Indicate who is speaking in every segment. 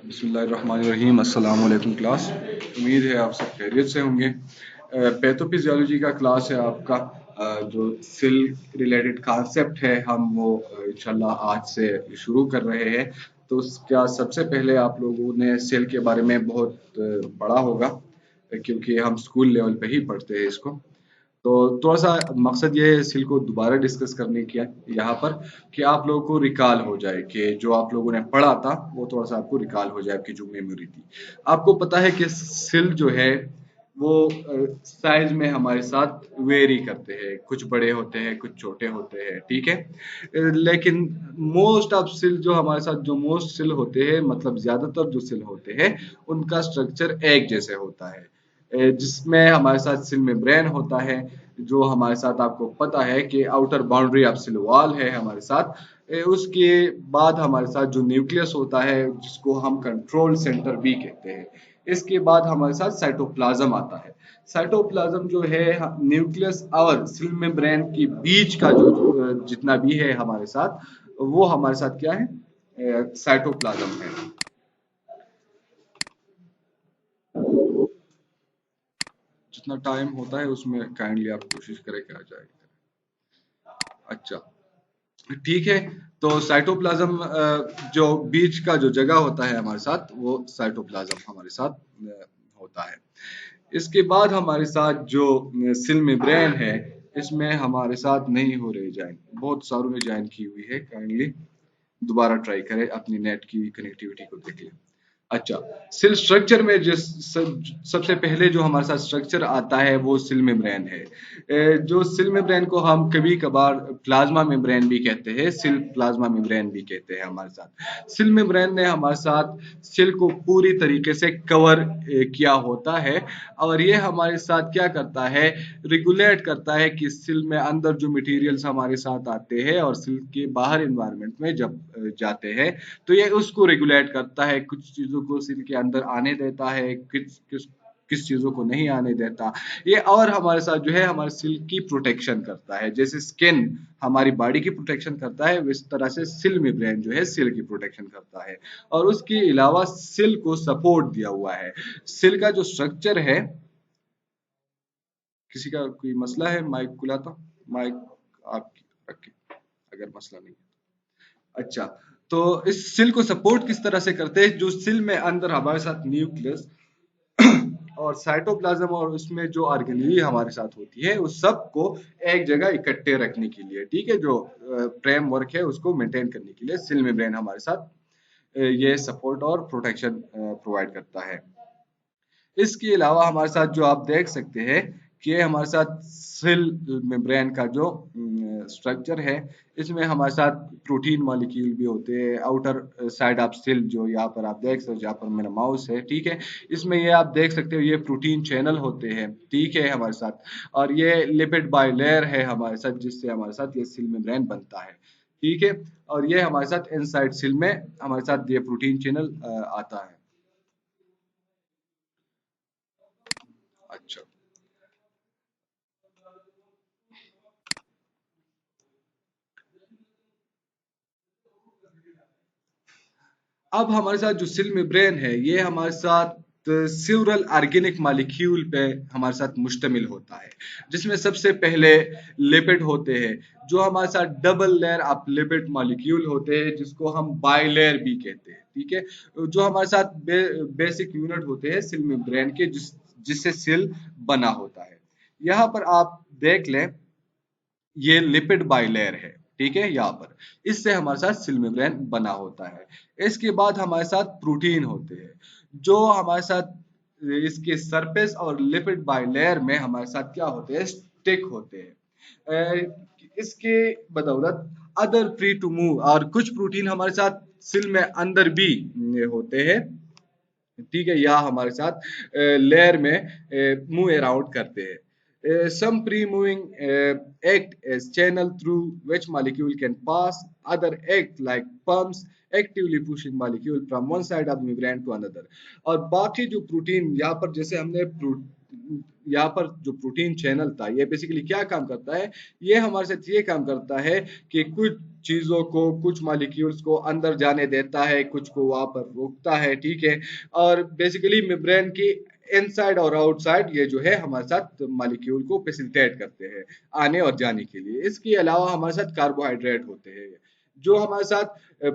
Speaker 1: बिस्मिल्लाहिर्रहमानिर्रहीम। अस्सलाम वालेकुम क्लास। उम्मीद है आप सब खैरियत से होंगे। पैथोफिजियोलॉजी का क्लास है आपका। जो सेल रिलेटेड कॉन्सेप्ट है हम वो इंशाल्लाह आज से शुरू कर रहे हैं। तो क्या सबसे पहले आप लोगों ने सेल के बारे में बहुत पढ़ा होगा, क्योंकि हम स्कूल लेवल पे ही पढ़ते हैं इसको। तो थोड़ा सा मकसद ये है सेल को दोबारा डिस्कस करने की है यहाँ पर, कि आप लोगों को रिकॉल हो जाए कि जो आप लोगों ने पढ़ा था वो थोड़ा सा आपको रिकॉल हो जाए, आपकी जो मेमोरी थी। आपको पता है कि सेल जो है वो साइज में हमारे साथ वेरी करते हैं, कुछ बड़े होते हैं कुछ छोटे होते हैं, ठीक है। लेकिन मोस्ट ऑफ सेल जो हमारे साथ जो मोस्ट सेल होते हैं, मतलब ज्यादातर जो सेल होते हैं उनका स्ट्रक्चर एक जैसे होता है। जिसमें हमारे साथ सेल मेम्ब्रेन होता है, जो हमारे साथ आपको पता है कि outer boundary of cell wall है हमारे साथ। उसके बाद हमारे साथ जो न्यूक्लियस होता है जिसको हम कंट्रोल सेंटर भी कहते हैं। इसके बाद हमारे साथ साइटोप्लाज्म आता है। साइटोप्लाज्म जो है न्यूक्लियस और सेल मेम्ब्रेन के बीच का जो जितना भी है हमारे साथ, वो हमारे साथ क्या है, साइटोप्लाज्म है। जितना टाइम होता है उसमें काइंडली आप कोशिश करें कि आ जाए। अच्छा, ठीक है। तो साइटोप्लाज्म जो बीच का जो जगह होता है हमारे साथ, वो साइटोप्लाज्म हमारे साथ होता है। इसके बाद हमारे साथ जो सेल मेम्ब्रेन है, इसमें हमारे साथ नहीं हो रही ज्वाइन, बहुत सारों ने ज्वाइन की हुई है। काइंडली दोबारा ट्राई करें, अपनी नेट की कनेक्टिविटी को देख लें। अच्छा, सेल स्ट्रक्चर में सबसे पहले जो हमारे साथ स्ट्रक्चर आता है वो सेल मेम्ब्रेन है। जो सेल मेम्ब्रेन को हम कभी कभार प्लाज्मा मेम्ब्रेन भी कहते हैं, सेल प्लाज्मा मेम्ब्रेन भी कहते हैं हमारे साथ। सेल मेम्ब्रेन ने हमारे साथ सेल को पूरी तरीके से कवर किया होता है। और ये हमारे साथ क्या करता है, रेगुलेट करता है कि सेल में अंदर जो मटेरियल्स हमारे साथ आते हैं और सेल के बाहर एनवायरनमेंट में जब जाते हैं, तो ये उसको रेगुलेट करता है। कुछ चीजों को सेल के अंदर आने देता है, किस किस किस चीजों को नहीं आने देता ये। और हमारे साथ जो है हमारे सेल की प्रोटेक्शन करता है। जैसे स्किन हमारी बॉडी की प्रोटेक्शन करता है, इस तरह से सेल मेम्ब्रेन जो है सेल की प्रोटेक्शन करता है। और उसके अलावा सेल को सपोर्ट दिया हुआ है। सेल का जो स्ट्रक्चर है, किसी का कोई मसला है माइक खुला था, माइक आप रखें अगर मसला नहीं है। अच्छा, तो इस सेल को सपोर्ट किस तरह से करते हैं, जो सेल में अंदर हमारे साथ न्यूक्लियस और साइटोप्लाज्म और उसमें जो ऑर्गेनेली हमारे साथ होती है, उस सब को एक जगह इकट्ठे रखने के लिए, ठीक है, जो फ्रेमवर्क है उसको मेंटेन करने के लिए सेल मेम्ब्रेन हमारे साथ ये सपोर्ट और प्रोटेक्शन प्रोवाइड करता है। इसके अलावा हमारे साथ जो आप देख सकते हैं कि हमारे साथ सेल मेम्ब्रेन का जो स्ट्रक्चर है, इसमें हमारे साथ प्रोटीन मॉलिक्यूल भी होते हैं। आउटर साइड ऑफ सेल जो यहाँ पर आप देख सकते हो, जहाँ पर मेरा माउस है, ठीक है, इसमें ये आप देख सकते हो ये प्रोटीन चैनल होते हैं, ठीक है, हमारे साथ। और ये लिपिड बाइलेयर है हमारे साथ, जिससे हमारे साथ ये सेल मेम्ब्रेन बनता है, ठीक है। और ये हमारे साथ इनसाइड सेल में हमारे साथ ये प्रोटीन चैनल आता है। अच्छा, अब हमारे साथ जो सेल मेम्ब्रेन है ये हमारे साथ सेवरल ऑर्गेनिक मॉलिक्यूल पे हमारे साथ मुश्तमिल होता है, जिसमें सबसे पहले लिपिड होते हैं, जो हमारे साथ double layer of lipid molecule होते हैं, जिसको हम बाइलेयर भी कहते हैं, ठीक है। जो हमारे साथ बेसिक यूनिट होते हैं सेल मेम्ब्रेन के, जिससे सेल बना होता है। यहाँ पर आप देख लें, ये लिपिड बाइलेयर है, ठीक है, यहाँ पर इससे हमारे साथ सेल मेम्ब्रेन बना होता है। इसके बाद हमारे साथ प्रोटीन होते हैं, जो हमारे साथ इसके सरफेस और लिपिड बाइलेयर में हमारे साथ क्या होते हैं, स्टिक होते हैं। इसके बदौलत अदर फ्री टू मूव, और कुछ प्रोटीन हमारे साथ सेल में अंदर भी होते हैं, ठीक है, या हमारे साथ लेयर में मूव अराउंड करते हैं। Some pre-moving act as channel through which molecule can pass. Other act like pumps, actively pushing molecule from one side of the membrane to another. और बाकी जो प्रोटीन यहाँ पर, जैसे हमने यहाँ पर जो प्रोटीन चैनल था ये बेसिकली क्या काम करता है, ये हमारे साथ ये काम करता है कि कुछ चीजों को, कुछ मॉलिक्यूल्स को अंदर जाने देता है, कुछ को वहां पर रोकता है, ठीक है। और बेसिकली मेम्ब्रेन की इनसाइड और आउटसाइड ये जो है हमारे साथ मॉलिक्यूल को फैसिलिटेट करते हैं आने और जाने के लिए। इसके अलावा हमारे साथ कार्बोहाइड्रेट होते हैं जो हमारे साथ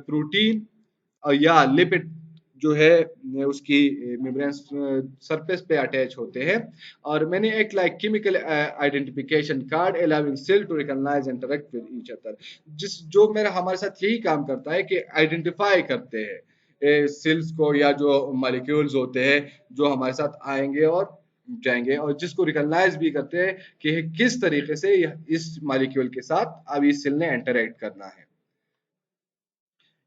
Speaker 1: प्रोटीन या लिपिड जो है उसकी मेम्ब्रेन सरफेस पे अटैच होते हैं। और मैंने एक like chemical identification card allowing cell to recognize and interact with each other, जिस जो मेरा हमारे साथ यही काम करता है कि आइडेंटिफाई करते हैं सेल्स को या जो मॉलिक्यूल्स होते हैं जो हमारे साथ आएंगे और जाएंगे, और जिसको रिकॉग्नाइज भी करते हैं कि किस तरीके से इस मॉलिक्यूल के साथ अब इस सेल ने इंटरेक्ट करना है।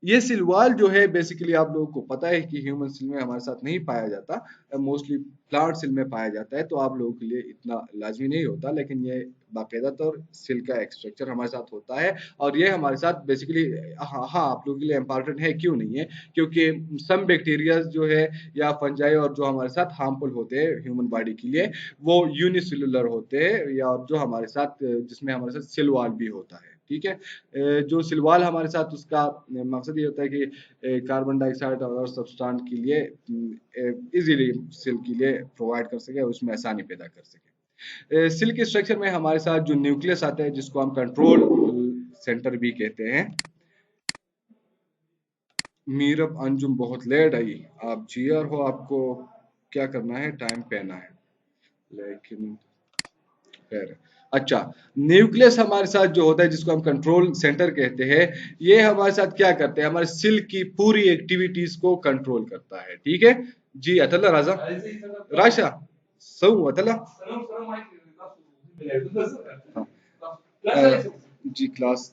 Speaker 1: ये सिलवाल जो है बेसिकली आप लोगों को पता है कि ह्यूमन सेल में हमारे साथ नहीं पाया जाता, मोस्टली प्लांट सेल में पाया जाता है, तो आप लोगों के लिए इतना लाजमी नहीं होता, लेकिन ये बाकायदा तौर सेल का एक स्ट्रक्चर हमारे साथ होता है। और ये हमारे साथ बेसिकली हाँ हाँ आप लोगों के लिए इम्पॉर्टेंट है, क्यों नहीं है, क्योंकि सम बैक्टीरिया जो है या फंजाई और जो हमारे साथ हार्मफुल होते हैं ह्यूमन बॉडी के लिए वो यूनिसेलुलर होते हैं, या जो हमारे साथ जिसमें हमारे साथ सेल वॉल भी होता है, ठीक है। जो सिलवाल हमारे साथ उसका मकसद ये होता है कि कार्बन डाइऑक्साइड और सब्सटेंस के लिए इजीली सेल के लिए प्रोवाइड कर सके, उसमें आसानी पैदा कर सके। सेल के स्ट्रक्चर में हमारे साथ जो न्यूक्लियस आता है जिसको हम कंट्रोल सेंटर भी कहते हैं। मीरब अंजुम बहुत लेट आई, आप जीआर हो, आपको क्या करना है, टाइम पे आना है, लेकिन खैर। अच्छा, न्यूक्लियस हमारे साथ जो होता है जिसको हम कंट्रोल सेंटर कहते हैं, ये हमारे साथ क्या करते हैं, हमारे सेल की पूरी एक्टिविटीज को कंट्रोल करता है, ठीक है जी। अतला राजा राशा सौ अतला हाँ। जी क्लास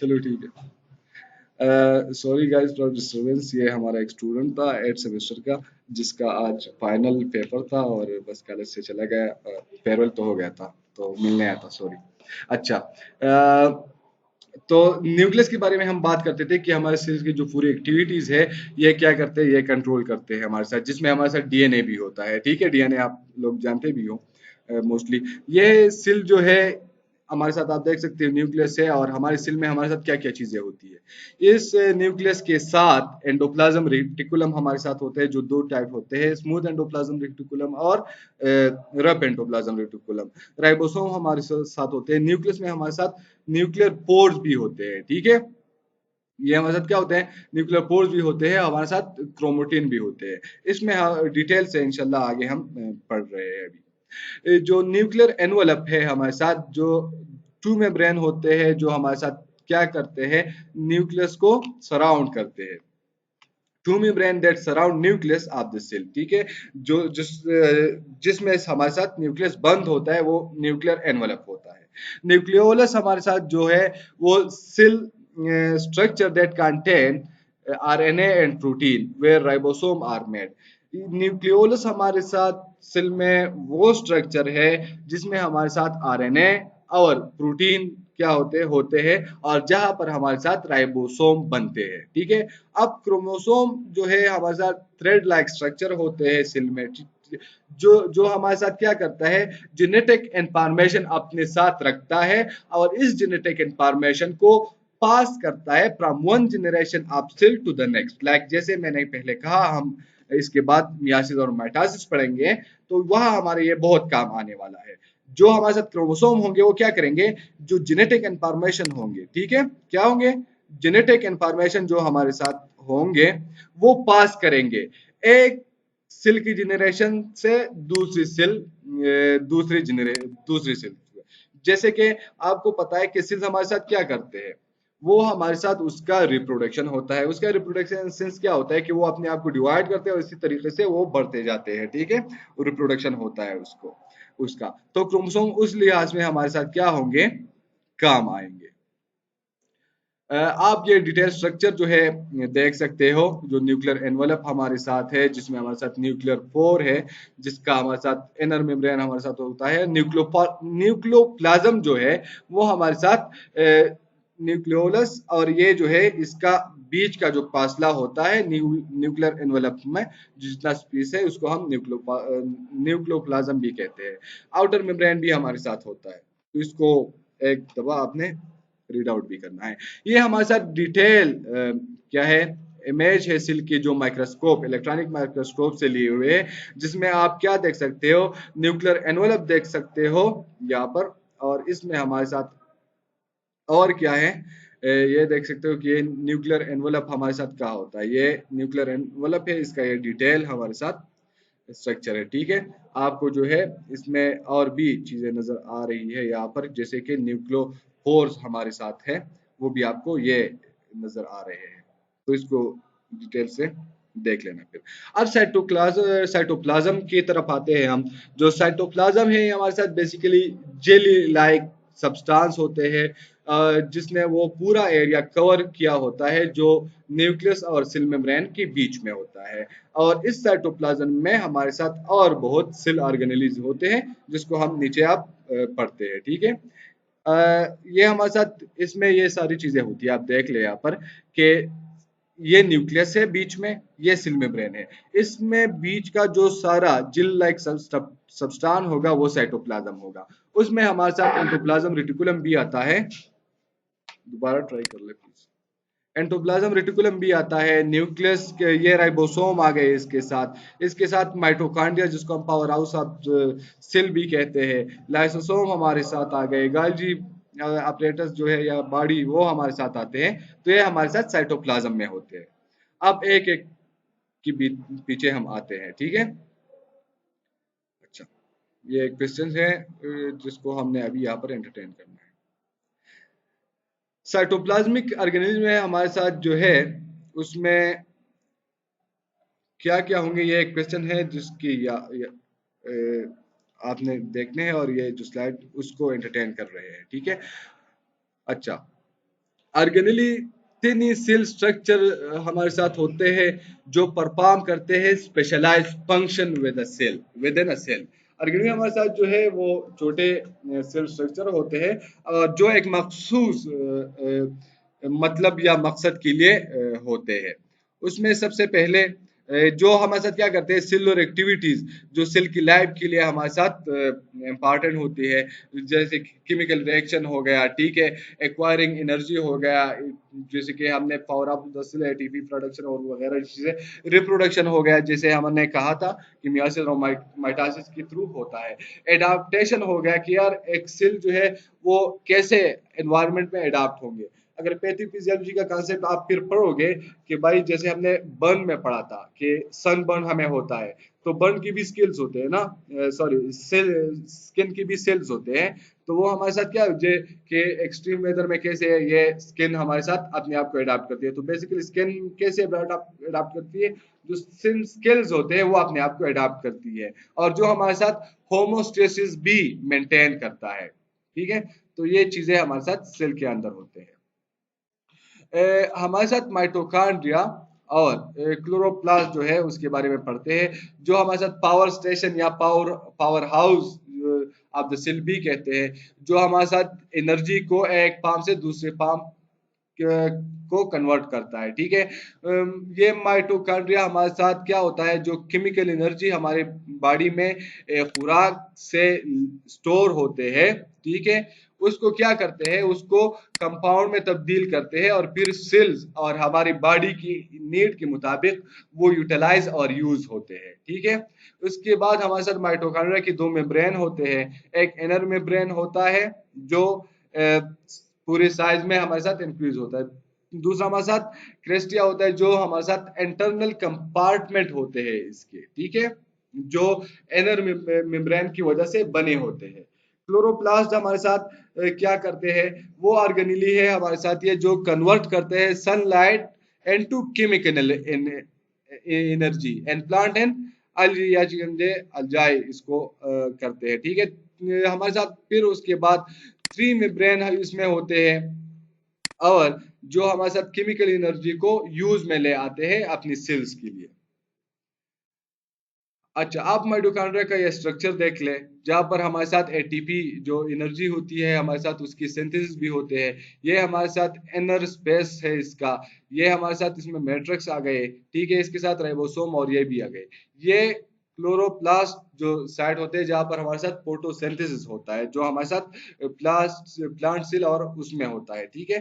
Speaker 1: चलो ठीक है। सॉरी गाइस फॉर डिस्टरबेंस, ये हमारा एक स्टूडेंट था 8 सेमेस्टर का जिसका आज फाइनल पेपर था और बस कॉलेज से चला गया, फेयरवेल तो हो गया था तो मिलने आया था, सॉरी। अच्छा, तो न्यूक्लियस के बारे में हम बात करते थे कि हमारे सेल की जो पूरी एक्टिविटीज है ये क्या करते हैं, ये कंट्रोल करते हैं हमारे साथ, जिसमें हमारे साथ डीएनए भी होता है, ठीक है। डीएनए आप लोग जानते भी हो मोस्टली। ये सेल जो है हमारे साथ आप देख सकते हो न्यूक्लियस है, और हमारे सेल में हमारे साथ क्या क्या चीजें होती है। इस न्यूक्लियस के साथ एंडोप्लाज्म रेटिकुलम हमारे साथ होते हैं, जो दो टाइप होते हैं, स्मूथ एंडोप्लाज्म रेटिकुलम और रफ एंडोप्लाज्म रेटिकुलम। राइबोसोम हमारे साथ होते हैं। न्यूक्लियस में हमारे साथ न्यूक्लियर पोर्स भी होते हैं, ठीक है। ये हमारे साथ क्या होते हैं, न्यूक्लियर पोर्स भी होते हैं, हमारे साथ क्रोमोटिन भी होते हैं। इसमें डिटेल से इंशाल्लाह आगे हम पढ़ रहे हैं अभी। जो न्यूक्लियर एनवलप है हमारे साथ, जो टू मेम्ब्रेन होते हैं जो हमारे साथ क्या करते हैं, न्यूक्लियस को सराउंड करते हैं। Two membrane that surround nucleus of the cell, ठीक है। जो जिसमें हमारे साथ न्यूक्लियस बंद होता है वो न्यूक्लियर एनवलप होता है। न्यूक्लियोलस हमारे साथ जो है वो cell structure that contain RNA and protein where ribosome are made। Nucleolus हमारे साथ सेल में वो स्ट्रक्चर है जिसमें हमारे साथ आरएनए और प्रोटीन क्या होते हैं और जहां पर हमारे साथ राइबोसोम बनते हैं, ठीक है। अब क्रोमोसोम जो है हमारे साथ थ्रेड लाइक स्ट्रक्चर होते हैं सेल में, जो जो हमारे साथ क्या करता है, जेनेटिक इंफॉर्मेशन अपने साथ रखता है और इस जेनेटिक इंफॉर्मेशन को पास करता है from one generation of cell to the next. Like जैसे मैंने पहले कहा, हम इसके बाद मियासिस और माइटोसिस पढ़ेंगे तो वह हमारे ये बहुत काम आने वाला है। जो हमारे साथ क्रोमोसोम होंगे वो क्या करेंगे, जो जेनेटिक इंफॉर्मेशन होंगे, ठीक है, क्या होंगे, जेनेटिक इंफॉर्मेशन जो हमारे साथ होंगे वो पास करेंगे एक सेल की जनरेशन से दूसरी सेल, दूसरी सेल। जैसे कि आपको पता है कि सेल्स हमारे साथ क्या करते हैं, वो हमारे साथ उसका रिप्रोडक्शन होता है। उसका रिप्रोडक्शन सेंस क्या होता है कि वो अपने आप को डिवाइड करते हैं और इसी तरीके से वो बढ़ते जाते हैं, ठीक है, रिप्रोडक्शन होता है उसको उसका। तो क्रोमोसोम उस लिहाज में हमारे साथ क्या होंगे, काम आएंगे। आप ये डिटेल स्ट्रक्चर जो है देख सकते हो। जो न्यूक्लियर एनवलप हमारे साथ है, जिसमें हमारे साथ न्यूक्लियर पोर है, जिसका हमारे साथ इनर मेम्ब्रेन हमारे साथ होता है। न्यूक्लियोप्लाज्म जो है वो हमारे साथ न्यूक्लियोलस, और ये जो है इसका बीच का जो फासला होता है न्यूक्लियर एनवलप में जितना स्पेस है उसको हम न्यूक्लियोप्लाज्म भी कहते हैं। आउटर मेम्ब्रेन भी हमारे साथ होता है, तो इसको एक दफा आपने रीड आउट भी करना है। ये हमारे साथ डिटेल क्या है, इमेज है सिल की, जो माइक्रोस्कोप, इलेक्ट्रॉनिक माइक्रोस्कोप से लिए हुए है, जिसमें आप क्या देख सकते हो, न्यूक्लियर एनवलप देख सकते हो यहाँ पर। और इसमें हमारे साथ और क्या है, ये देख सकते हो कि ये न्यूक्लियर एनवलप हमारे साथ क्या होता है। ये न्यूक्लियर एनवलप है, इसका ये डिटेल हमारे साथ स्ट्रक्चर है। ठीक है, आपको जो है इसमें और भी चीजें नजर आ रही है यहाँ पर, जैसे कि न्यूक्लियोफोर्स हमारे साथ है, वो भी आपको ये नजर आ रहे हैं। तो इसको डिटेल से देख लेना। फिर अब साइटोप्लाज्म की तरफ आते हैं हम। जो साइटोप्लाज्म है हमारे साथ बेसिकली जेली लाइक सब्सटेंस होते हैं, जिसने वो पूरा एरिया कवर किया होता है जो न्यूक्लियस और सेल मेम्ब्रेन के बीच में होता है। और इस साइटोप्लाज्म में हमारे साथ और बहुत सेल ऑर्गेनेलिज होते हैं, जिसको हम नीचे आप पढ़ते हैं। ठीक है, ये हमारे साथ इसमें ये सारी चीजें होती है। आप देख ले यहाँ पर कि ये न्यूक्लियस है, बीच में ये सेल मेम्ब्रेन है, इसमें बीच का जो सारा जेल लाइक सब्सटेंस होगा वो साइटोप्लाज्म होगा। उसमें हमारे साथ एंडोप्लाज्म रेटिकुलम भी आता है। दोबारा ट्राई कर ले प्लीज। एंडोप्लाज्म रेटिकुलम भी आता है, न्यूक्लियस के ये राइबोसोम आ गए इसके साथ माइटोकॉन्ड्रिया, जिसको हम पावर हाउस ऑफ सेल भी कहते हैं, लाइसोसोम हमारे साथ आ गए, गाल्जी अपरेटस जो है या बॉडी, वो हमारे साथ आते हैं। तो ये हमारे साथ साइटोप्लाज्म में होते हैं। अब एक एक की पीछे हम आते हैं। ठीक है, अच्छा, ये क्वेश्चन है जिसको हमने अभी यहाँ पर एंटरटेन करना है। साइटोप्लाज्मिक ऑर्गेनिज्म में हमारे साथ जो है उसमें क्या क्या होंगे, ये एक क्वेश्चन है जिसकी आपने देखने हैं, और ये जो स्लाइड उसको एंटरटेन कर रहे हैं। ठीक है, अच्छा, ऑर्गेनली तीन सेल स्ट्रक्चर हमारे साथ होते हैं जो परफॉर्म करते हैं specialize function within a cell. Organelle हमारे साथ जो है वो छोटे सेल स्ट्रक्चर होते हैं, जो एक मखसूस मतलब या मकसद के लिए होते हैं। उसमें सबसे पहले जो हमारे साथ क्या करते हैं, सेलुलर एक्टिविटीज जो सेल की लाइफ के लिए हमारे साथ इम्पॉर्टेंट होती है, जैसे केमिकल रिएक्शन हो गया, ठीक है, एक्वायरिंग एनर्जी हो गया, जैसे कि हमने power of the cell, ATP production और वगैरह चीजें, रिप्रोडक्शन हो गया जैसे हमने कहा था कि मियोसिस और माइटोसिस के थ्रू होता है। एडाप्टेशन हो गया कि यार एक सेल जो है वो कैसे एनवायरनमेंट में एडाप्ट होंगे। अगर पैथोफिजियोलॉजी का कांसेप्ट आप फिर पढ़ोगे कि भाई जैसे हमने बर्न में पढ़ा था कि सन बर्न हमें होता है, तो बर्न की भी स्किल्स होते हैं ना, सॉरी सेल, स्किन की भी सेल्स होते हैं। तो वो हमारे साथ क्या जे कि एक्सट्रीम वेदर में कैसे ये स्किन हमारे साथ अपने आप को अडाप्ट करती है। तो बेसिकली स्किन कैसे अडाप्ट करती है, जो स्किन स्किल्स होते हैं वो अपने आप को अडाप्ट करती है, और जो हमारे साथ होमोस्टेसिस भी मेंटेन करता है। ठीक है, तो ये चीजें हमारे साथ सेल के अंदर होते हैं। हमारे साथ माइटोकॉन्ड्रिया और क्लोरोप्लास्ट जो है उसके बारे में पढ़ते हैं, जो हमारे साथ पावर स्टेशन या power house of the cell भी कहते हैं, जो हमारे साथ एनर्जी को एक पाम से दूसरे पाम को कन्वर्ट करता है। ठीक है, ये माइटोकॉन्ड्रिया हमारे साथ क्या होता है, जो केमिकल एनर्जी हमारे बॉडी में खुराक से स्टोर होते हैं, ठीक है, उसको क्या करते हैं, उसको कंपाउंड में तब्दील करते हैं, और फिर सेल्स और हमारी बॉडी की नीड के मुताबिक वो यूटिलाइज और यूज होते हैं। ठीक है, उसके बाद हमारे साथ माइटोकॉन्ड्रिया की दो मेम्ब्रेन होते हैं। एक इनर मेम्ब्रेन होता है जो पूरे साइज में हमारे साथ इंक्रीज होता है। दूसरा हमारे साथ क्रेस्टिया होता है, जो हमारे साथ इंटरनल कंपार्टमेंट होते हैं इसके, ठीक है, जो इनर मेम्ब्रेन की वजह से बने होते हैं। क्लोरोप्लास्ट हमारे साथ क्या करते हैं, वो ऑर्गेनेली है हमारे साथ, ये जो कन्वर्ट करते हैं sunlight into chemical energy and plant and algae इसको करते हैं। ठीक है, हमारे साथ फिर उसके बाद थ्री मेम्ब्रेन इसमें होते हैं, और जो हमारे साथ केमिकल एनर्जी को यूज में ले आते हैं अपनी सेल्स के लिए। अच्छा, आप माइटोकॉन्ड्रिया का ये स्ट्रक्चर देख ले, जहां पर हमारे साथ एटीपी जो एनर्जी होती है हमारे साथ उसकी सिंथेसिस भी होते हैं। ये हमारे साथ इनर स्पेस है इसका, ये हमारे साथ इसमें मैट्रिक्स आ गए, ठीक है, इसके साथ राइबोसोम और ये भी आ गए। ये क्लोरोप्लास्ट जो साइट होते हैं जहां पर हमारे साथ फोटोसिंथेसिस होता है, जो हमारे साथ प्लांट सेल और उसमें होता है, ठीक है।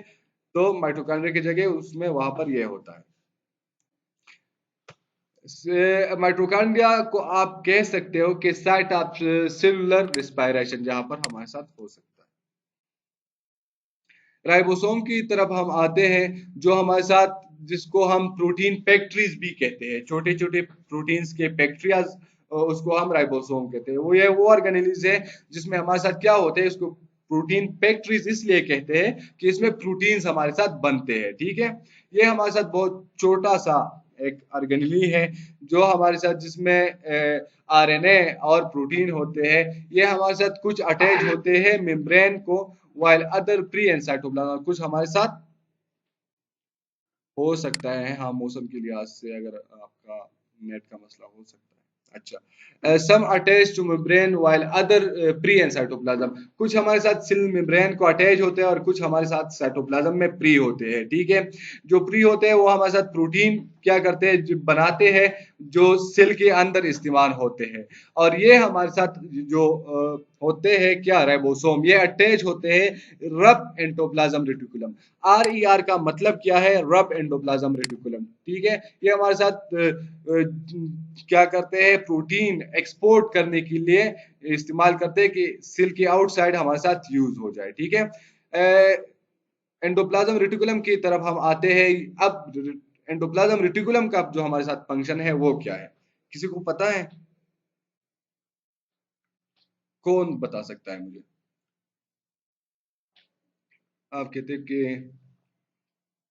Speaker 1: तो माइटोकॉन्ड्रिया की जगह उसमें वहां पर ये होता है। माइटोकॉन्ड्रिया को आप कह सकते हो कि साइट ऑफ सेलुलर रिस्पायरेशन, जहां पर हमारे साथ हो सकता है। राइबोसोम की तरफ हम आते हैं, जो हमारे साथ, जिसको हम प्रोटीन फैक्ट्रीज भी कहते हैं, छोटे छोटे प्रोटीन्स के फैक्ट्रियाज, उसको हम राइबोसोम कहते हैं। वो ऑर्गेनेलिज है जिसमें हमारे साथ क्या होते हैं, इसको प्रोटीन फैक्ट्रीज इसलिए कहते हैं कि इसमें प्रोटीन्स हमारे साथ बनते हैं, ठीक है। ये हमारे साथ बहुत छोटा सा एक ऑर्गेनेली है, जो हमारे साथ जिसमें आरएनए और प्रोटीन होते हैं। ये हमारे साथ कुछ अटैच होते हैं मेम्ब्रेन को, while other pre and cytoplasm कुछ हमारे साथ हो सकता है। हाँ, मौसम के लिहाज से अगर आपका नेट का मसला हो सकता है। अच्छा, some attach to membrane while other free and cytoplasm, कुछ हमारे साथ सेल मेम्ब्रेन को अटैच होते हैं और कुछ हमारे साथ साइटोप्लाज्म में प्री होते हैं, ठीक है। जो प्री होते हैं वो हमारे साथ प्रोटीन क्या करते हैं, जो बनाते हैं, जो सेल के अंदर इस्तेमाल होते हैं। और ये हमारे साथ जो होते हैं क्या, राइबोसोम, ये अटैच होते हैं रफ एंडोप्लाज्म रेटिकुलम। RER का मतलब क्या है, रब एंडोप्लाज्म रेटिकुलम, ठीक है। ये हमारे साथ क्या करते हैं, प्रोटीन एक्सपोर्ट करने के लिए इस्तेमाल करते हैं कि सेल की आउटसाइड हमारे साथ यूज हो जाए, ठीक है। एंडोप्लाज्म रेटिकुलम की तरफ हम आते हैं। अब एंडोप्लाज्म रेटिकुलम का जो हमारे साथ फंक्शन है वो क्या है, किसी को पता है? कौन बता सकता है मुझे? आप कहते हैं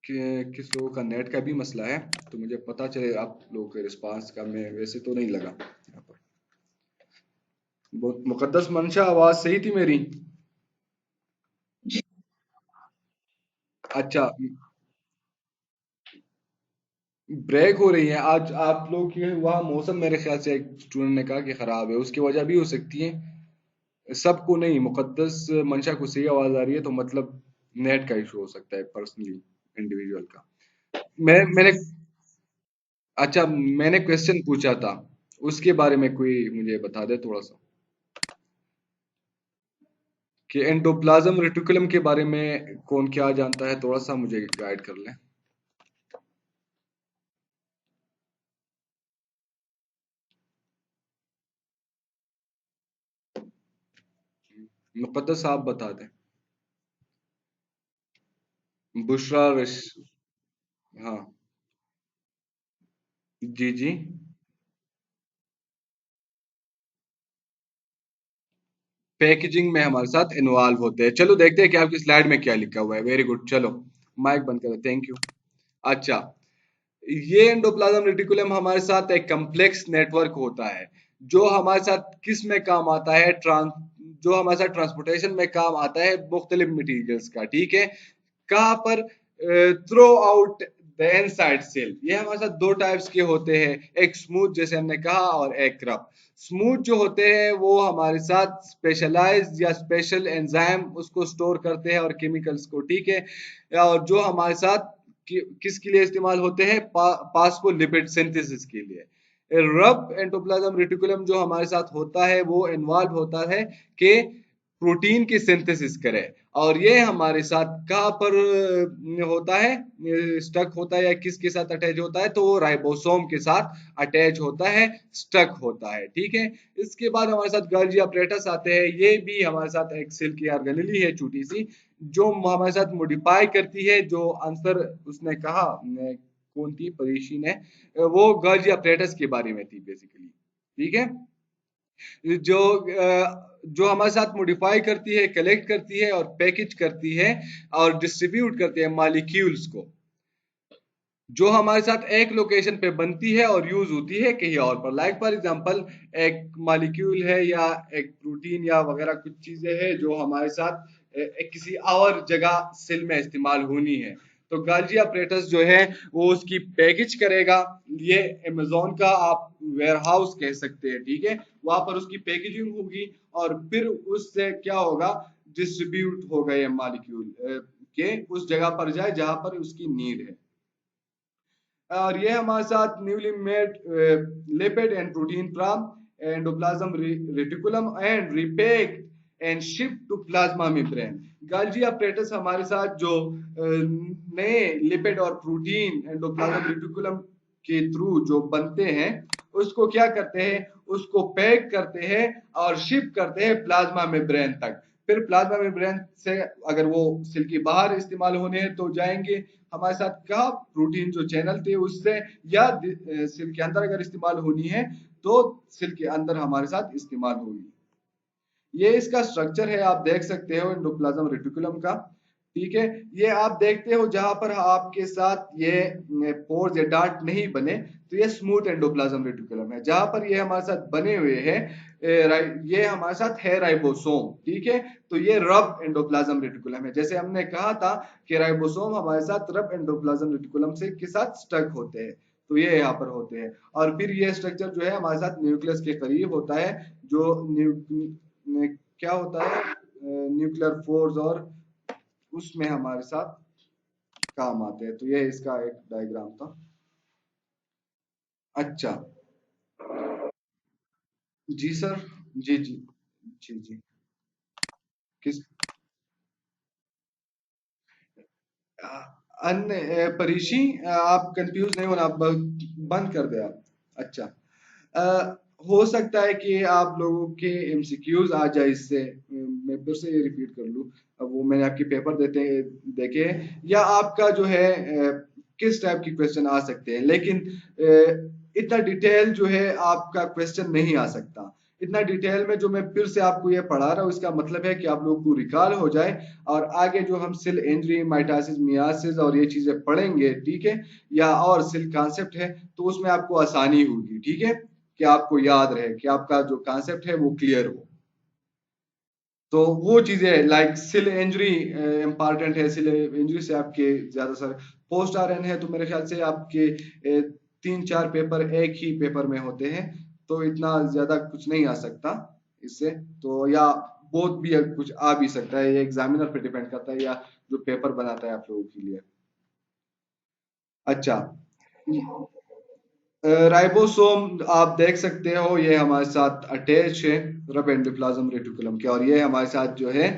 Speaker 1: कि किस लोगों का नेट का भी मसला है, तो मुझे पता चले आप लोगों के रिस्पांस का। मैं वैसे तो नहीं लगा यहाँ पर। बहुत मुकद्दस मंशा, आवाज सही थी मेरी? अच्छा, ब्रेक हो रही है आज आप लोग के वहाँ मौसम, मेरे ख्याल से एक स्टूडेंट ने कहा कि खराब है, उसकी वजह भी हो सकती है। सबको नहीं, मुकद्दस मंशा को सही आवाज आ रही है, तो मतलब नेट का इशू हो सकता है, पर्सनली इंडिविजुअल का। मैंने अच्छा, मैंने क्वेश्चन पूछा था, उसके बारे में कोई मुझे बता दे थोड़ा सा, कि एंडोप्लाज्म रेटिकुलम के बारे में कौन क्या जानता है, थोड़ा सा मुझे गाइड कर लें। मुकद्दस आप बता दें। बुशरा रश हाँ, जी जी। पैकेजिंग में हमारे साथ इन्वॉल्व होते हैं। चलो देखते हैं कि आपकी स्लाइड में क्या लिखा हुआ है। वेरी गुड, चलो माइक बंद करो, थैंक यू। अच्छा, ये एंडोप्लाज्म रेटिकुलम हमारे साथ एक कम्प्लेक्स नेटवर्क होता है, जो हमारे साथ किस में काम आता है, ट्रांस जो हमारे साथ ट्रांसपोर्टेशन में काम आता है मुख्तलिफ मटीरियल्स का, ठीक है। कहाँ पर, throughout the inside cell. ये हमारे साथ दो टाइप्स के होते हैं, एक स्मूथ जैसे हमने कहा और एक रफ। स्मूथ जो होते हैं वो हमारे साथ स्पेशलाइज्ड या स्पेशल एंजाइम उसको स्टोर करते हैं और केमिकल्स को, ठीक है। और जो हमारे साथ किसके लिए इस्तेमाल होते हैं, पास्फोलिपिड सिंथेसिस के लिए। रफ एंडोप्लाज्म रेटिकुलम जो हमारे साथ होता है वो इन्वॉल्व होता है कि प्रोटीन की सिंथेसिस करे। और ये हमारे साथ कहाँ पर होता है, स्टक होता है या किसके साथ अटैच होता है, तो वो राइबोसोम के साथ अटैच होता है, स्टक होता है, ठीक है। इसके बाद हमारे साथ गर्जी अपरेटस आते हैं। ये भी हमारे साथ एक सेल की ऑर्गेनेली है छोटी सी, जो हमारे साथ मॉडिफाई करती है, जो आंसर उसने कहा, कौन थी, परीशी ने, वो गर्जी अपरेटस के बारे में थी बेसिकली, ठीक है। जो जो हमारे साथ मॉडिफाई करती है, कलेक्ट करती है और पैकेज करती है और डिस्ट्रीब्यूट करती है मॉलिक्यूल्स को, जो हमारे साथ एक लोकेशन पे बनती है और यूज होती है कहीं और पर। लाइक फॉर एग्जांपल, एक मॉलिक्यूल है या एक प्रोटीन या वगैरह कुछ चीजें हैं जो हमारे साथ किसी और जगह सेल में इस्तेमाल होनी है, तो गालजी ऑपरेटस जो है वो उसकी पैकेज करेगा। ये अमेजोन का आप वेयर हाउस कह सकते हैं, ठीक है। वहां पर उसकी पैकेजिंग होगी और फिर उससे क्या होगा, डिस्ट्रीब्यूट होगा ये मॉलिक्यूल के उस जगह पर जाए जहां पर उसकी नीड है। और ये हमारे साथ newly made lipid and protein from endoplasm reticulum and repacked and shift to plasma membrane. Golgi apparatus हमारे साथ जो नए लिपिड और प्रोटीन एंडोप्लाज्म रेटिकुलम के थ्रू जो बनते हैं, उसको क्या करते हैं, उसको पैक करते हैं और शिफ्ट करते हैं प्लाज्मा मेम्ब्रेन तक। फिर प्लाज्मा मेम्ब्रेन से अगर वो सेल के बाहर इस्तेमाल होने हैं तो जाएंगे हमारे साथ कहा प्रोटीन जो चैनल थे उससे, या सेल के अंदर अगर इस्तेमाल होनी है तो सेल के अंदर हमारे साथ इस्तेमाल होगी। ये इसका स्ट्रक्चर है, आप देख सकते हो एंडोप्लाज्म रेटिकुलम का, ठीक है। ये आप देखते हो जहां पर आपके साथ ये पोर्स या डार्ट नहीं बने, तो ये स्मूथ एंडोप्लाज्म रेटिकुलम है। जहां पर ये हमारे साथ बने हुए हैं, ये हमारे साथ है राइबोसोम, ठीक है। तो ये रब एंडोप्लाज्म रेटिकुलम है। जैसे हमने कहा था कि राइबोसोम हमारे साथ रब एंडोप्लाज्म रेटिकुलम से के साथ स्टक होते हैं, तो ये यहाँ पर होते हैं। और फिर ये स्ट्रक्चर जो है हमारे साथ न्यूक्लियस के करीब होता है, जो क्या होता है न्यूक्लियर फोर्स, और उसमें हमारे साथ काम आते हैं। तो ये इसका एक डायग्राम था। अच्छा। जी सर। जी जी। जी जी। किस अन्य परीक्षी, आप कंफ्यूज नहीं होना, आप बंद कर दे आप। अच्छा। हो सकता है कि आप लोगों के एमसीक्यूज आ जाए इससे, मैं फिर से ये रिपीट कर लूं। अब वो मैंने आपके पेपर देखे हैं, या आपका जो है किस टाइप की क्वेश्चन आ सकते हैं, लेकिन इतना डिटेल जो है आपका क्वेश्चन नहीं आ सकता। इतना डिटेल में जो मैं फिर से आपको ये पढ़ा रहा हूँ, इसका मतलब है कि आप लोगों को रिकॉल हो जाए, और आगे जो हम सेल इंजरी, माइटोसिस, मियासिस और ये चीजें पढ़ेंगे, ठीक है, या और सेल कॉन्सेप्ट है, तो उसमें आपको आसानी होगी, ठीक है, कि आपको याद रहे, कि आपका जो कॉन्सेप्ट है वो क्लियर हो। तो वो चीजें लाइक सेल इंजरी इंपॉर्टेंट है। सेल इंजरी से आपके ज्यादा सर पोस्ट आरएन है, तो मेरे ख्याल से आपके 3-4 पेपर एक ही पेपर में होते हैं, तो इतना ज्यादा कुछ नहीं आ सकता इससे। तो या बहुत भी कुछ आ भी सकता है, ये एग्जामिनर पे डिपेंड करता है, या जो पेपर बनाता है आप लोगों के लिए। अच्छा। राइबोसोम आप देख सकते हो, ये हमारे साथ अटैच है रब एंडोप्लाज्म रेटिकुलम के, और ये हमारे साथ जो है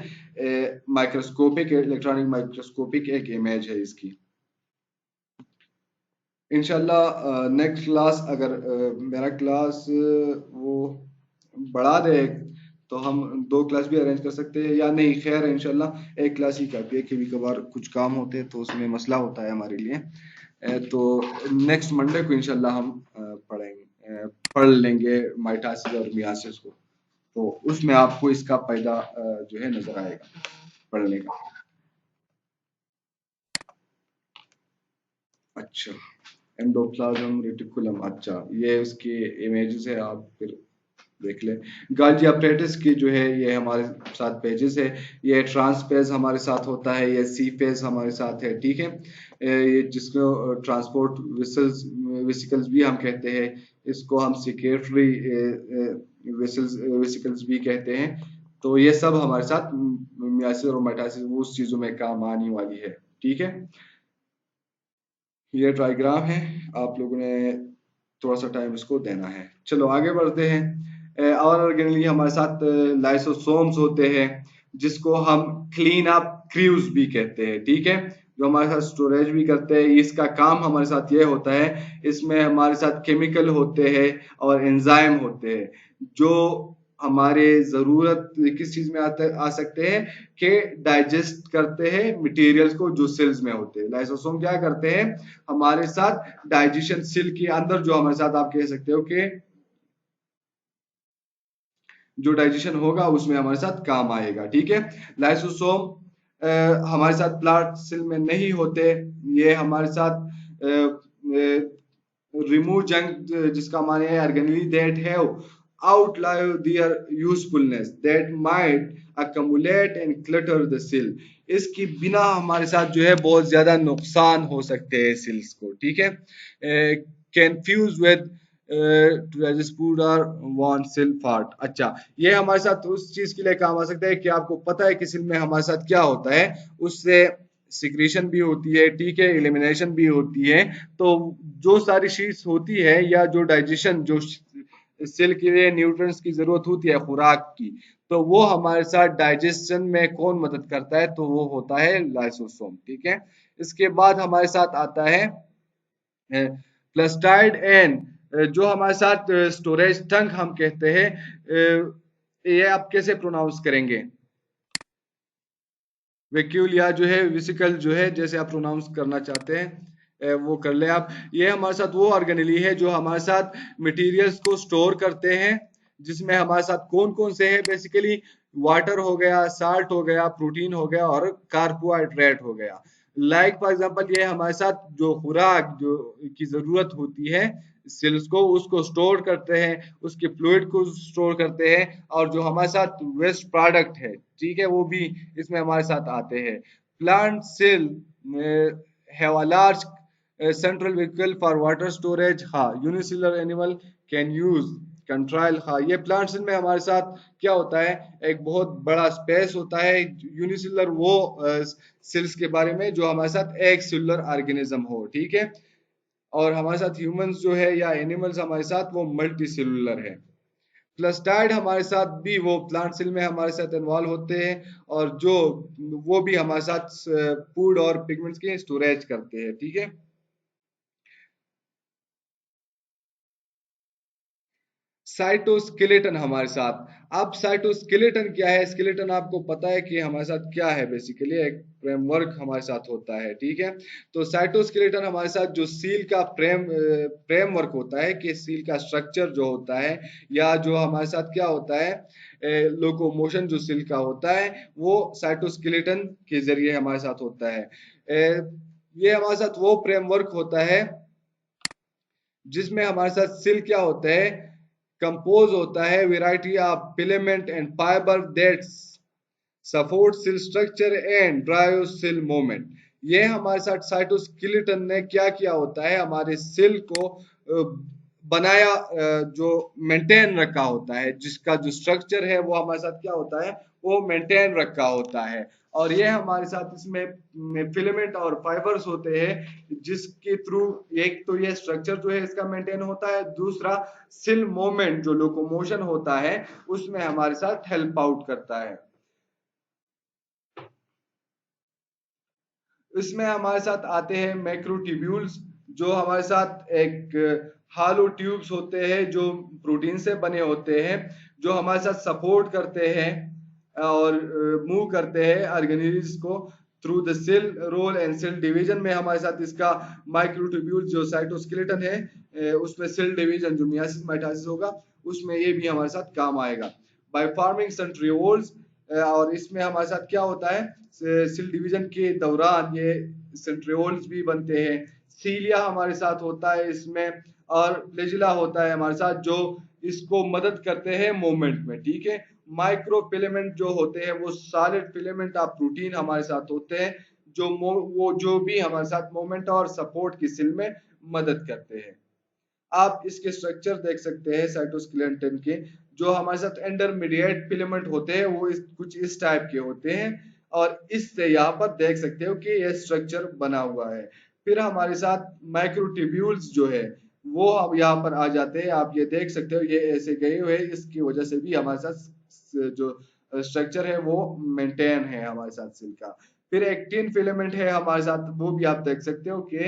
Speaker 1: माइक्रोस्कोपिक, इलेक्ट्रॉनिक माइक्रोस्कोपिक एक इमेज है इसकी। इंशाल्लाह नेक्स्ट क्लास अगर मेरा क्लास वो बढ़ा दे, तो हम 2 क्लास भी अरेंज कर सकते हैं, या नहीं, खैर इंशाल्लाह एक क्लास ही काफी है, कभी कभार कुछ काम होते हैं तो उसमें मसला होता है हमारे लिए। तो नेक्स्ट मंडे को इंशाल्लाह हम पढ़ लेंगे माइटोसिस और मियासिस को, तो उसमें आपको इसका फायदा जो है नजर आएगा पढ़ने का। अच्छा। एंडोप्लाज्म रेटिकुलम, अच्छा, ये उसकी इमेजेस है, आप फिर देख ले। गाल्जी अपरेटिस की जो है ये हमारे साथ पेजेस है। ये ट्रांस पेज हमारे साथ होता है, ये सी पेज हमारे साथ है, ठीक है। ये जिसको ट्रांसपोर्ट विसिकल्स भी हम कहते हैं, इसको हम सिकेटरी विसिकल्स भी कहते हैं। तो ये सब हमारे साथ मियासिस और माइटोसिस उस चीजों में काम आने वाली है, ठीक है। ये डायग्राम है, आप लोगों ने थोड़ा सा टाइम इसको देना है। चलो आगे बढ़ते हैं। और ऑर्गेनली हमारे साथ लाइसोसोम्स होते हैं, जिसको हम क्लीन अप क्रूज भी कहते हैं, ठीक है, जो हमारे साथ स्टोरेज भी करते हैं। इसका काम हमारे साथ ये होता है, इसमें हमारे साथ केमिकल होते हैं और एंजाइम होते हैं, जो हमारे जरूरत किस चीज में आ सकते हैं, कि डाइजेस्ट करते हैं मटेरियल्स को जो सेल्स में होते हैं। लाइसोसोम क्या करते हैं, हमारे साथ डाइजेशन सेल के अंदर जो हमारे साथ आप कह सकते हो कि जो डाइजेशन होगा उसमें हमारे साथ काम आएगा, ठीक है। लाइसोसोम हमारे साथ प्लांट सेल में नहीं होते, ये हमारे साथ रिमूव जंक, जिसका माने है organelle that have outlive their usefulness that might accumulate and clutter the cell. इसकी बिना हमारे साथ जो है बहुत ज्यादा नुकसान हो सकते हैं सेल्स को, ठीक है। confused with और वन सेल फार्ट। अच्छा, ये हमारे साथ उस चीज के लिए काम आ सकता है कि आपको पता है कि सेल में हमारे साथ क्या होता है, उससे सिक्रीशन भी होती है, ठीक है, एलिमिनेशन भी होती है। तो जो सारी शीट्स होती है या जो डाइजेशन, जो सेल के लिए न्यूट्रिएंट्स की जरूरत होती है खुराक की, तो वो हमारे साथ डाइजेशन में कौन मदद करता है, तो वो होता है लाइसोसोम, ठीक है। इसके बाद हमारे साथ आता है प्लास्टाइड एंड, जो हमारे साथ स्टोरेज टंक हम कहते हैं, ये आप कैसे प्रोनाउंस करेंगे? वैक्यूल या जो है विसिकल जो है, जैसे आप प्रोनाउंस करना चाहते हैं वो कर ले आप। ये हमारे साथ वो ऑर्गेनेली है जो हमारे साथ मटेरियल्स को स्टोर करते हैं, जिसमें हमारे साथ कौन कौन से हैं, बेसिकली वाटर हो गया, साल्ट हो गया, प्रोटीन हो गया और कार्बोहाइड्रेट हो गया। लाइक फॉर एग्जांपल ये हमारे साथ जो खुराक जो की जरूरत होती है सेल्स को, उसको स्टोर करते हैं, उसके फ्लूइड को स्टोर करते हैं, और जो हमारे साथ वेस्ट प्रोडक्ट है, ठीक है, वो भी इसमें हमारे साथ आते हैं। Plant cell have a large central vehicle for water storage. हाँ, unicellular animal can use contractile. हाँ, ये प्लांट्स में हमारे साथ क्या होता है, एक बहुत बड़ा स्पेस होता है। यूनिसेलुलर वो सेल्स के बारे में जो हमारे साथ एक सेलुलर ऑर्गेनिज्म हो, ठीक है। और हमारे साथ ह्यूमंस जो है या एनिमल्स हमारे साथ वो मल्टी सेलुलर है। प्लस्टाइड हमारे साथ भी वो प्लांट सेल में हमारे साथ इन्वॉल्व होते हैं, और जो वो भी हमारे साथ फूड और पिगमेंट्स की स्टोरेज करते हैं, ठीक है। साइटोस्केलेटन हमारे साथ। अब साइटोस्केलेटन क्या है? स्केलेटन आपको पता है कि हमारे साथ क्या है, बेसिकली एक फ्रेमवर्क हमारे साथ होता है, ठीक है। तो साइटोस्केलेटन हमारे साथ जो सील का फ्रेमवर्क होता है, कि सील का स्ट्रक्चर जो होता है, या जो हमारे साथ क्या होता है लोकोमोशन जो सील का होता है, वो साइटोस्केलेटन के जरिए हमारे साथ होता है। ये हमारे साथ वो फ्रेमवर्क होता है जिसमें हमारे साथ सिल क्या होता है, कंपोज होता है variety of filament and fibre that support cell structure and drive cell movement. ये हमारे साथ साइटोस्केलेटन ने क्या किया होता है, हमारे सेल को बनाया, जो मेंटेन रखा होता है, जिसका जो स्ट्रक्चर है वो हमारे साथ क्या होता है, वो मेंटेन रखा होता है। और ये हमारे साथ इसमें फिलामेंट और फाइबर्स होते हैं, जिसके थ्रू एक तो ये स्ट्रक्चर जो है इसका मेंटेन होता है, दूसरा सेल मूवमेंट जो लोकोमोशन होता है उसमें हमारे साथ हेल्प आउट करता है। इसमें हमारे साथ आते हैं मैक्रोट्यूब्यूल्स, जो हमारे साथ एक हालो ट्यूब्स होते हैं जो प्रोटीन से बने होते हैं, जो हमारे साथ सपोर्ट करते हैं और मूव करते हैं ऑर्गेनेल्स को through the cell role and cell division में। हमारे साथ इसका माइक्रोट्यूब्यूल जो साइटोस्केलेटन है, उसमें सेल डिवीजन जो मियासिस माइटोसिस होगा उसमें ये भी हमारे साथ काम आएगा। बाय फॉर्मिंग सेंट्रियोल्स, और इसमें हमारे साथ क्या होता है, सेल डिवीजन के दौरान ये सेंट्रियोल्स भी बनते हैं। सीलिया हमारे साथ होता है इसमें, और फ्लैजिला होता है हमारे साथ, जो इसको मदद करते हैं मूवमेंट में, ठीक है। माइक्रो फिलामेंट जो होते हैं वो सॉलिड फिलामेंट ऑफ प्रोटीन हमारे साथ होते हैं, जो वो जो भी हमारे साथ मूवमेंट और सपोर्ट की सेल में मदद करते हैं। आप इसके स्ट्रक्चर देख सकते हैं साइटोस्केलेटन के, जो हमारे साथ इंटरमीडिएट फिलामेंट होते हैं वो कुछ इस टाइप के होते हैं, और इससे यहाँ पर देख सकते हो कि ये स्ट्रक्चर बना हुआ है। फिर हमारे साथ माइक्रोट्यूब्यूल्स जो है वो अब यहाँ पर आ जाते हैं, आप ये देख सकते हो ये ऐसे गए हुए, इसकी वजह से भी हमारे साथ जो स्ट्रक्चर है वो मेंटेन है हमारे साथ सेल का। फिर एक्टिन फिलामेंट है हमारे साथ, वो भी आप देख सकते हो कि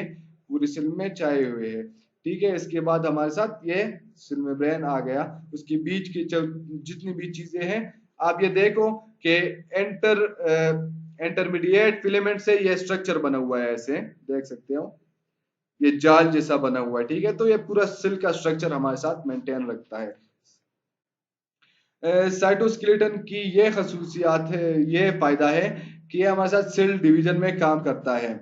Speaker 1: पूरी सेल में छाए हुए है, ठीक है। इसके बाद हमारे साथ ये सेल मेम्ब्रेन आ गया, उसके बीच की जितनी भी चीजें हैं आप ये देखो कि एंटर इंटरमीडिएट फिलामेंट से ये स्ट्रक्चर बना हुआ है, ऐसे देख सकते हो ये जाल जैसा बना हुआ है, ठीक है। तो ये पूरा सेल का स्ट्रक्चर हमारे साथ मेंटेन रखता है। साइटोस्केलेटन की ये खसूसियात है, ये फायदा है कि ये हमारे साथ सेल डिवीजन में काम करता है,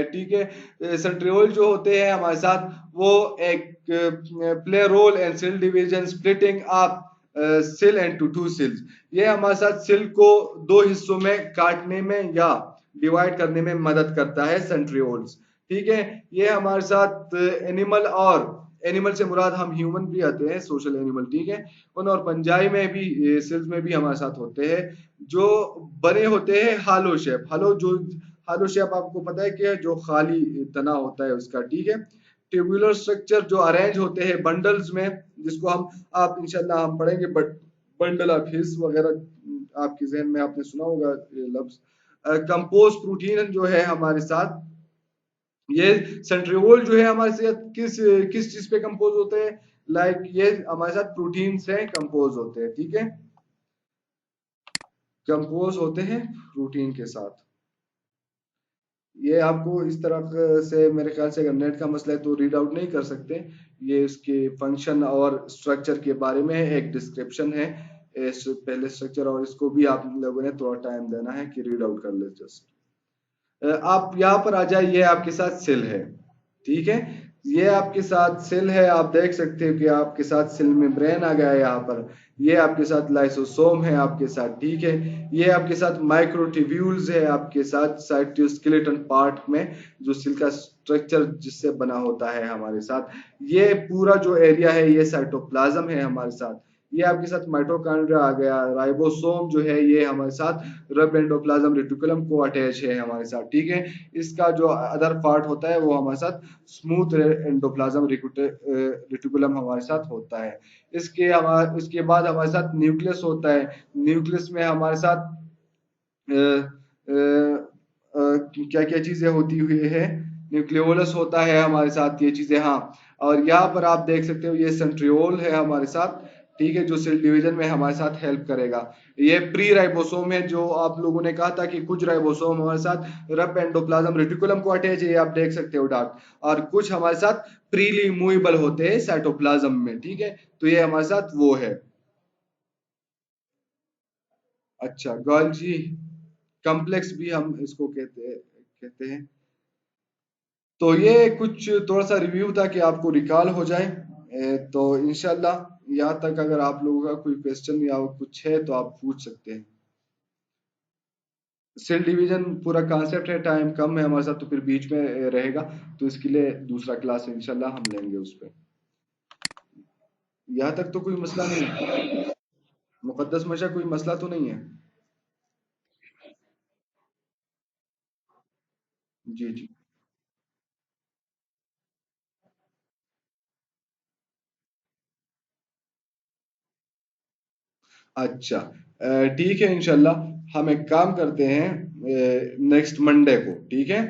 Speaker 1: ठीक है। सेंट्रियोल जो होते हैं हमारे साथ वो एक play a role in cell division, splitting up cell into two cells. ये हमारे साथ सेल को दो हिस्सों में काटने में या डिवाइड करने में मदद करता है सेंट्रियोल्स। ठीक है, ये हमारे साथ एनिमल और एनिमल से मुराद हम ह्यूमन भी आते हैं, सोशल एनिमल। ठीक है, उन और पंजाई में भी सेल्स में भी हमारे साथ होते हैं, जो बने होते हैं हालो शेप। हालो शेप आपको पता है कि जो खाली तना होता है उसका। ठीक है, ट्यूबुलर स्ट्रक्चर जो अरेंज होते हैं बंडल्स में, जिसको हम आप इंशाल्लाह हम पढ़ेंगे, बट बंडल ऑफ हिस वगैरह आपके जहन में आपने सुना होगा ये लफ्ज। कंपोज प्रोटीन जो है हमारे साथ, ये सेंट्रियोल जो है हमारे साथ किस किस चीज पे कंपोज होते हैं, लाइक ये हमारे साथ प्रोटीन से कंपोज होते हैं। ठीक है, कंपोज होते हैं प्रोटीन के साथ। ये आपको इस तरह से मेरे ख्याल से अगर नेट का मसला है तो रीड आउट नहीं कर सकते। ये इसके फंक्शन और स्ट्रक्चर के बारे में एक डिस्क्रिप्शन है इस पहले स्ट्रक्चर, और इसको भी आप लोगों ने थोड़ा टाइम देना है कि रीड आउट कर ले जस्ट। आप यहाँ पर आ जाए, ये आपके साथ सेल है। ठीक है, ये आपके साथ सेल है, आप देख सकते हो कि आपके साथ सेल मेम्ब्रेन आ गया है यहाँ पर। ये आपके साथ लाइसोसोम है आपके साथ। ठीक है, ये आपके साथ माइक्रोट्यूब्यूल्स है आपके साथ साइटोस्केलेटन पार्ट में, जो सेल का स्ट्रक्चर जिससे बना होता है हमारे साथ। ये पूरा जो एरिया है ये साइटोप्लाज्म है हमारे साथ। ये आपके साथ माइटोकॉन्ड्रिया आ गया, राइबोसोम जो है ये हमारे साथ रब एंडोप्लाज्म रेटिकुलम को अटैच है हमारे साथ। ठीक है, इसका जो अदर पार्ट होता है वो हमारे साथ स्मूथ एंडोप्लाज्म रेटिकुलम हमारे साथ होता है। इसके बाद हमारे साथ न्यूक्लियस होता है। न्यूक्लियस में हमारे साथ क्या क्या चीजें होती हुई है, न्यूक्लियोलस होता है हमारे साथ, ये चीजें। हाँ, और यहाँ पर आप देख सकते हो ये सेंट्रियोल है हमारे साथ। ठीक है, जो सेल डिवीजन में हमारे साथ हेल्प करेगा। ये प्री राइबोसोम है, जो आप लोगों ने कहा था कि कुछ राइबोसोम हमारे साथ रब एंडोप्लाज्म रेटिकुलम को अटैच है, ये आप देख सकते हो डार्क, और कुछ हमारे साथ प्रीली मूवेबल होते हैं साइटोप्लाज्म में। ठीक है, तो ये हमारे साथ वो है। अच्छा, गोल्जी कॉम्प्लेक्स भी हम इसको कहते हैं। तो ये कुछ थोड़ा सा रिव्यू था कि आपको रिकॉल हो जाए। तो इंशाल्लाह यहाँ तक अगर आप लोगों का कोई क्वेश्चन या कुछ है तो आप पूछ सकते हैं। सेल डिवीजन पूरा कॉन्सेप्ट है, टाइम कम है हमारे साथ तो फिर बीच में रहेगा, तो इसके लिए दूसरा क्लास इंशाल्लाह हम लेंगे उस पर। यहाँ तक तो कोई मसला नहीं है, मुकद्दस मशा कोई मसला तो नहीं है। जी जी। अच्छा, ठीक है, इंशाल्लाह हम एक काम करते हैं, नेक्स्ट मंडे को। ठीक है,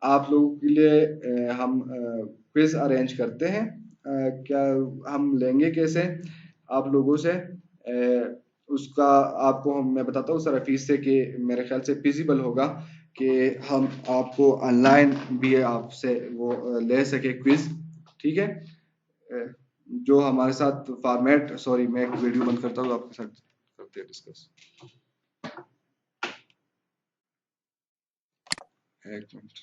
Speaker 1: आप लोगों के लिए हम क्विज अरेंज करते हैं। क्या हम लेंगे कैसे आप लोगों से, उसका आपको मैं बताता हूँ सर फीस से, कि मेरे ख्याल से फिजिबल होगा कि हम आपको ऑनलाइन भी आपसे वो ले सके क्विज। ठीक है, अ, जो हमारे साथ फॉर्मेट, सॉरी मैं एक वीडियो बंद करता हूँ, आपके साथ करते हैं डिस्कस। एक मिनट।